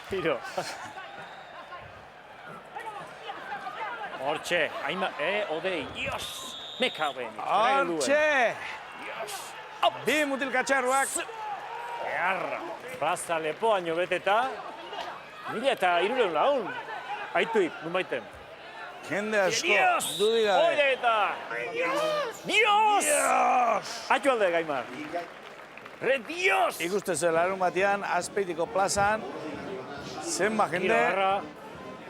Tiro. Hortxe, Odei, Dios! Me cago en. Hortxe! Bi mutilkatxarruak. Earra. Plaza lepoaino beteta. 1.300 lagun. Aituip, numaiten. Jende asko. Dios! Dudik gabe. Oide eta! Dios! Atxo alde, Gaimar. Dios! Ikuste zen larun batean, Azpeitiko plazan, zenba Tiro jende. garra.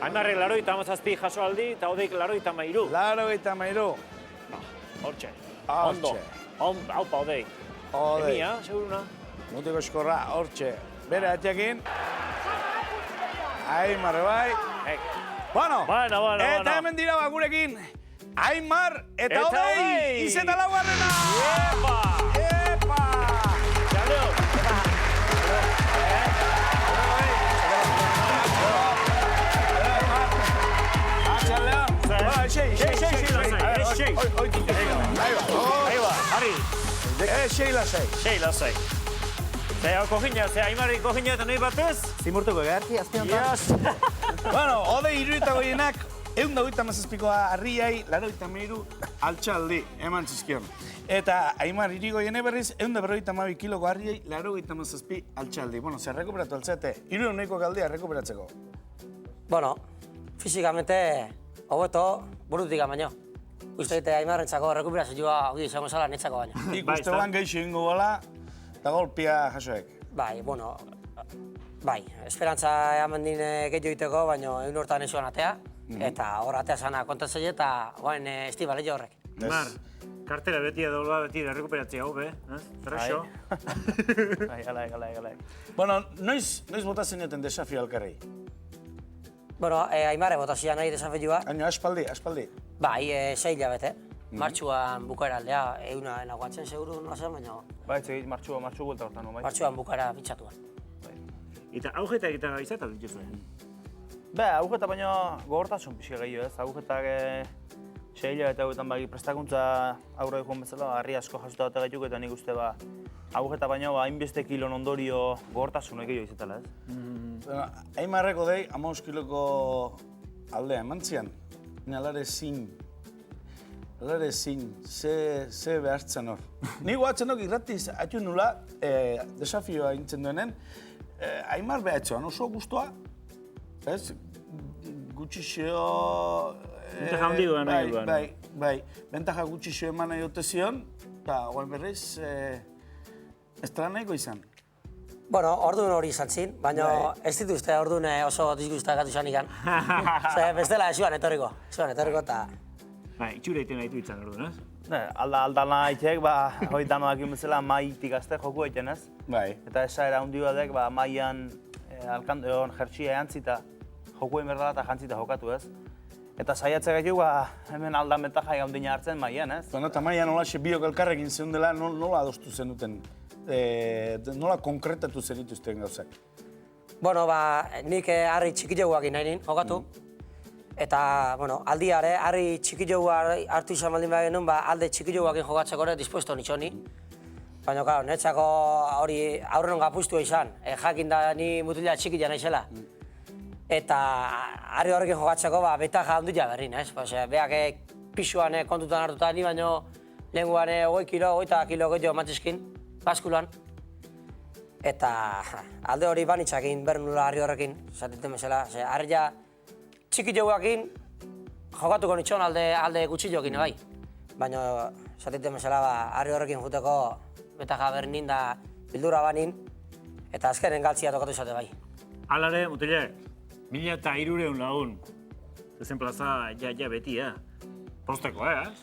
Aimarrek 87 jaso aldi, eta Odeik 83. 83. Hortxe. Hortxe. Ondo. Haupa, Odei. Odei. Emia, seguruna. Mutiko eskorra, hortxe. Bere atiakin. Aimar bai. Bueno, eta hemen dira gurekin. Aimar eta Odei. Izeta laugarrena. Epa! Epa! Txaleo. Sei lasai. Zea kojina, zea Aimarri kojina eta nahi batez? Zimurtuko egarki, azpion da? Bueno, Odei iruita goienak, 127koa harriai, 83 altxaldi eman zizkion. Eta Aimar irigoiene berriz, 152 kiloko harriai, 87 altxaldi. Bueno, zer rekuperatu altzate, iru neiko galdea rekuperatzeko. Bueno, fizikamente, hobeto, burutik baino. Uste egite Aimarrentzako rekuperazioa hori izango zala netzako baino. Ikuste ban geixo ingo gola, eta golpia jasoek. Bai, bueno, bai, esperantza eman din gehiago iteko, baina egun hortan esuan atea. Eta hor atea zana kontatzei eta guain estibale horrek. Aimar, kartera beti edola beti errekuperatzea hobe, Zerraxo. Galai. Bueno, noiz bota zenioten desafio alkarrei? Bueno, Aimarre botazia nahi desafioa. Baina, aspaldi. Bai, 6 hilabete. Martxuan bukaera aldea, euna enagoatzen seguru nola zen, baina... Bai, egit martxu buelta hortan, bai. Martxuan bukaera bitxatuan. Eta augeta egiten izata dituzue? Be, agujeta baina gogortasun pixka gehiago ez. Agujetak 6 hilabete hauetan bagi prestakuntza aurre joan bezala, harri asko jasuta bat gaituk eta nik uste agujeta baina hainbeste kilon ondorio gogortasun gehiago izetela ez. Aimarrek Odei 15 kiloko aldea eman zian. Alare zin, ze behartzen hor. Ni guatzen hor irratiz atu nula desafioa intzen duenen, Aimar behatzoan oso guztua, ez? Gutxixeo... Bentaja handi duen nahi duen. Bai, bentaja gutxixeo eman nahi dute zion, eta guan berriz estraneko izan. Bueno, orduan hori izan zin, baina ez dituzte orduan oso disgustak gatu izan ikan. Bestela esuan etorriko eta... Itxura egiten nahi izan orduan, ez? Aldana haitek, hori danoak bezala maitik azte joku egiten ez. Bai. Eta esaera hundi batek, maian jertxia eantzita jokuen berdala eta jantzita jokatu ez. Eta saiatzea gaitu, hemen aldan bentaja gaundina hartzen maian ez. Eta maian nola biok elkarrekin zeundela, nola adostu zenuten? Nola konkretatu zenituzten gauzak? Bueno, nik harri txikilloguak nahi nien, jokatu. Eta, bueno, aldiare, harri txikilloguak hartu izan baldin behar genuen, alde txikilloguakin jokatzeko ere dispuesto nitxoni. Baina, claro, netzako hori aurrenon gapustua izan, jakin da ni mutila txikila naizela. Eta harri horrekin jokatzeko, betaja ondila berrin, ez? Beak pixuan kontutan hartuta ni, baina lehenguan 20 kilo gehiago matizkin. Baskulan. Eta alde hori banitzakin behar nula harri horrekin, zatiten bezala. Harria txikilloguakin jokatuko nitxon alde gutxillokin, bai. Baina zatiten bezala harri horrekin juteko betaja behar nien da bildura banin, eta azkenen galtzia tokatu izate bai. Alare, mutile, 1.300 lagun. Zezen plaza ja beti, Posteko, ez?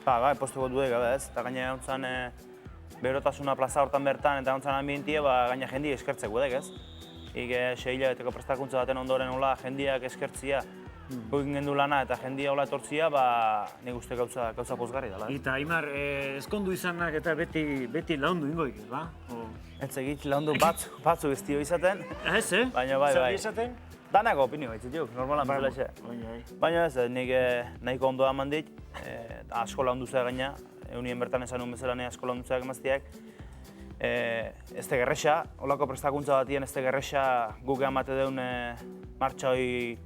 Bai, posteko duek, ez? Eta gaina hontzan berotasuna plaza hortan bertan eta hontzan ambientia, gaina jendia eskertzeko edek, ez? Ike 6 hilabeteko prestakuntza baten ondoren hola jendiak eskertzia guekin gendu lana eta jendia hola etortzia, nik uste gauza pozgarri dela. Eta Aimar, eskondu izanak eta beti laundu ingoik, ba? Ez egit laundu batzu ez dio izaten. Ez, Baina bai. Zer izaten? Danako opinio baitzit juk, normalan bezala xe. Baina ez, nik nahiko ondo eman dit, asko laundu zea gaina, eunien bertan esan nuen bezala nahi asko laundu zeak emaztiak. ez te gerresa, holako prestakuntza batien ez te gerresa guk emate deun martxa hori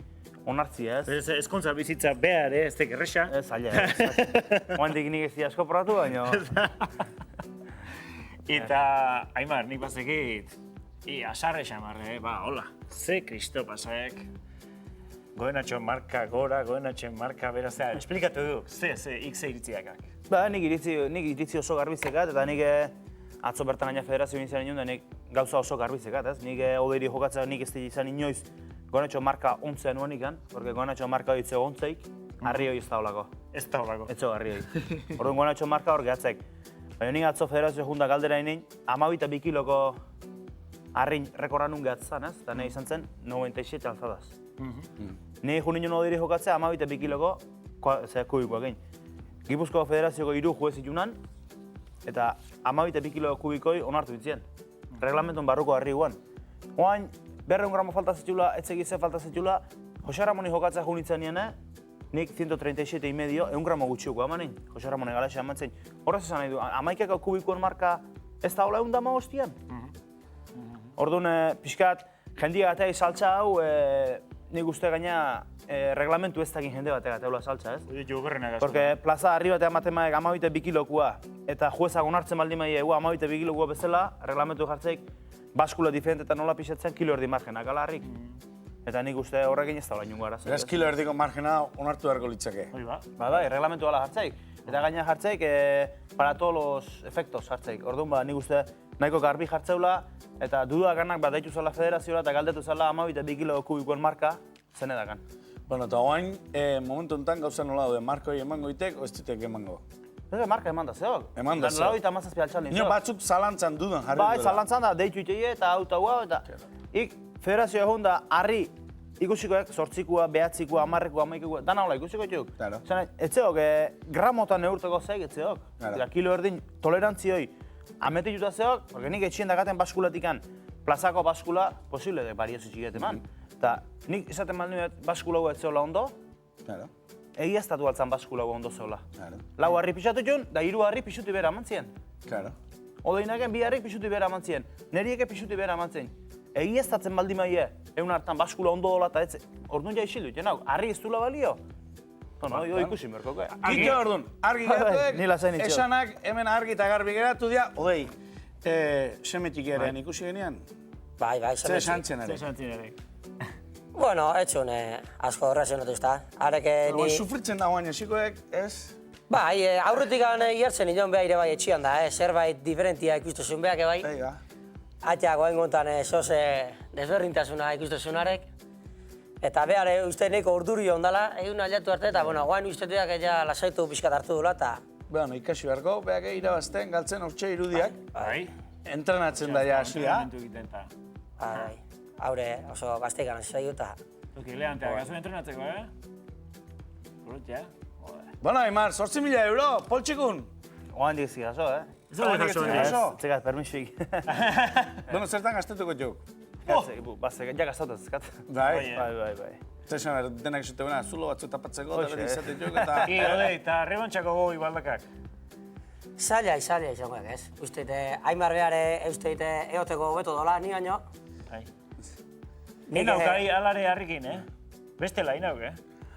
onartzia, ez? Ezkontza bizitza behar, ez tek erresa. Ez, aile, ez. Oandik nik ez asko probatu, baina... Eta, Aimar, nik bazekit, asarre xamarre, hola. Ze kristo pasaek. Goenatxo marka gora, goenatxo marka berazea. Esplikatu du, ze iritziakak. Ba, nik iritzi oso garbitzekat, eta nik atzo bertan gaina federazio nintzen nion, da nik gauza oso garbitzekat, ez? Nik odeiri jokatzea nik ez izan inoiz goenatxo marka ontzea nuen ikan, porque goenatxo marka hori zego ontzeik, harri hori ez da holako. Ez da holako. Ez zego harri hori. Orduan goenatxo marka hor gehatzek. Baina nik atzo federazio junta galdera inen, 12 kiloko harrin rekorra nun gehatzan, ez? Eta nahi izan zen 97 alzadaz. Ni jo ninen odeiri jokatzea 12 kiloko kubikoak egin. Gipuzkoa federazioko 3 juez itunan, eta 12 kilo kubikoi onartu ditzien. Reglamenton barruko harri guan. Oain, 200 gramo falta zetxula, etzegize falta zetxula, Jose Ramoni jokatzea junitzen niene, nik 137,5, 100 gramo gutxiuko amanein, Jose Ramoni galaxea amantzen. Horrez esan nahi du, 11 kubikoen marka ez da hola 100 Orduan, pixkat, jendia gatea saltza hau, nik uste gaina reglamentu ez dakin jende batek gateula saltza, ez? Ditu okerrenak asko. Porque plaza harri batean matemaek 12 kilokua, eta juezak onartzen baldin maia 12 kilokua bezala, reglamentu jartzeik, baskula diferentetan nola pixatzen kilo erdi margenak, ala harrik. Eta nik uste horrekin ez da hola inungo arazo. Beraz, kilo erdiko margena onartu beharko litzake. Hori ba. Bai, reglamentu ala jartzeik. Eta gaina jartzeik, para todos los efectos jartzeik. Orduan, nik uste nahiko garbi jartzeula, eta dudakanak bat daitu zela federazioa eta galdetu zela 12 kilo kubikoen marka, zen edakan. Bueno, eta oain, momentu honetan gauza nola daude, marka hori emango itek, o ez ditek emango? Ez marka eman da zeok. Eman da zeok. 97 altxaldin zeok. Nio batzuk zalantzan dudan jarri duela. Bai, zalantzan da, deitu iteie eta auto hau, eta federazioa egon da, harri ikusikoek, 8-kua, 9-kua, 10-kua, 11-kua, dana hola ikusiko txuk. Claro. Ez zeok, gramotan neurteko zeik, ez zeok. Claro. Kilo erdin tolerantzioi amete juta zeok, porque nik etxien dakaten baskulatikan, plazako baskula, posible de variazio txiket eman. Eta nik esaten baldin baskula hau ez zeola ondo, Claro. egiaztatu altzan baskula hau ondo zeola. Claro. 4 harri pixatu joan, da 3 harri pixuti bera amantzien. Claro. Odeinaken 2 harrik pixuti bera amantzien, nerieke pixuti bera amantzien. Egiaztatzen baldin maie, egun hartan baskula ondo dola eta ez, orduan ja isildu, hau, harri ez duela balio. No, ikusi merko, Kito orduan, argi Ni lasai geratuek, nintzio. esanak hemen argi eta garbi geratu dira, odei, semetik erean ikusi genian, Bai, ze esantzen ere. Zesantzin ere. Bueno, etxun asko horrazionatu ezta. Areke Ni... ni... Sufritzen da guain esikoek, ez? Bai, aurretik iartzen nion beha ere bai etxian da, zerbait diferentia ikustuzun behak bai. Eiga. Atia goen gontan zoze desberdintasuna ikustuzunarek. Eta behar uste neko urduri ondala, egun aldatu arte, eta bueno, goain usteteak ja lasaitu pixkat hartu dula, eta... Bueno, ikasi beharko, behak irabazten, galtzen hortxe irudiak, Bai. entrenatzen da ja hasia. Bai, haure oso gazteik gana zaitu eta... Toki lehantea, gazu entrenatzeko, Burut, ja. Bueno, Aimar, 8.000 euro, poltsikun. Oan dik zigazo, Ez da Oandik jaso, ez zigazo. Tzegat, permisuik. Bueno, zertan gaztetuko txuk. Ja gaztatu ezkat. Bai, Bai. zesan denak esute bena, zulo batzu tapatzeko, eta Hoxe, beti izate txuk, eta... Eta rebantxako gogo ibaldakak. Zaila izangoek, ez? Uste, Aimar behare, uste, eoteko hobeto dola, ni baino. Ni naukai alare harrikin, Beste lai nauk,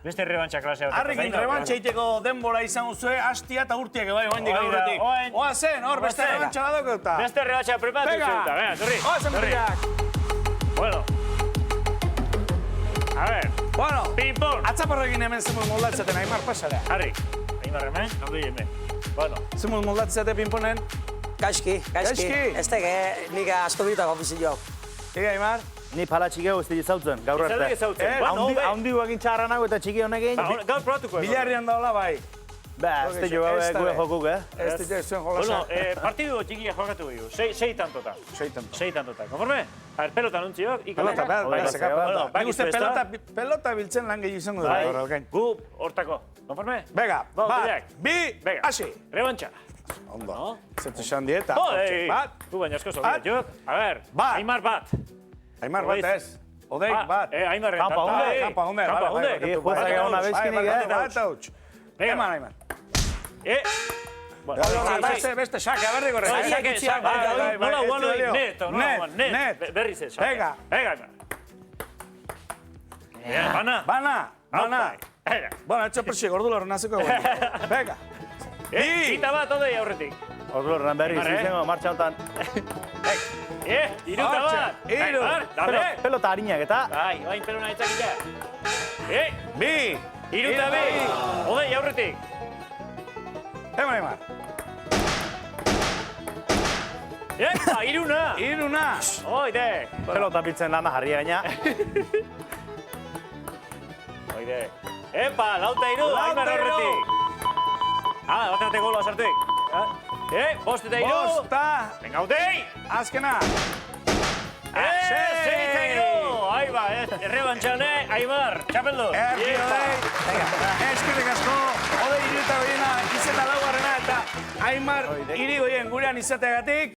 Beste rebantxa klasea bat. Harrikin rebantxa iteko denbora izan zuen, hastia eta urtiak bai, oaindik Oain da, aurretik. oain. Oa zen, hor, beste Oain. rebantxa badoko eta. Beste rebantxa prepatu zeuta, venga, zurri. Oazen urtiak. Bueno. A ver, Bueno, ping-pong. atzaparrekin hemen zemuz moldatzaten, Aimar pasara. Harri, Aimar hemen, handu hemen. Bueno, Zemuz moldatzaten pinponen. Gaizki. Gaizki. Ez teke, nik asko bitako bizio. Ega, Aimar? Ni pala txikeo ez dizautzen, gaur ez arte. ezautzen. Bueno, Haundi guakin txarra nago eta txiki honekin. gaur probatuko. Bilarrian daula bai. Ba, ez jo gabe gure jokuk, Ez ditu zuen Bueno, jolasa. partidu txikia jokatu gehiago, sei tantota. Seitanto. Sei tantota, konforme? A ver, pelota anuntziok, Pelota, behar, seka pelota. bai, Nik uste gizu, ezta? pelota biltzen lan gehiago izango dut. gaur, okain. Gu, hortako, konforme? Bega, Ba, bat, bideak. bi, Venga. hasi. Rebantxa. Ondo. Zertu esan dieta. Bat. Tu baina asko Bat. zobiat, A ver, Bat. Aimar bat. Aimar bat ez. Odei, bat. Aimarren. Kampa, tanta, hunde, Kampa, hunde. Kampa, hunde. Juezak egon abezkinik, Bat, Venga. Aimar. Eh, Beste, saka, berri gorre. Nola guanoi, net. Berriz ez. Venga. Bana. Bana. Bueno, etxo persi, gordu lorren naziko egon. Venga. Gita bat odei aurretik. Orlorran berriz, izango, martxa honetan. Iruta bat. Iru. Pelota harinak eta... Bai, bain pelona etxakila. Bi. Iruta bi. Odei aurretik. Eman, Aimar. Epa, iruna. Iruna. Oide. Pelota biltzen lana jarri gaina. Oide. Epa, lauta iru, Aimar aurretik. Bateate gola sartuik. Bost eta iru. Bosta. Venga, utei. Azkena. Sei eta iru. Aiba, errebantxane, Aimar, txapeldu. Eskerrik asko, odei iru eta goiena izena laugarrena eta Aimar irigoien gurean izateagatik.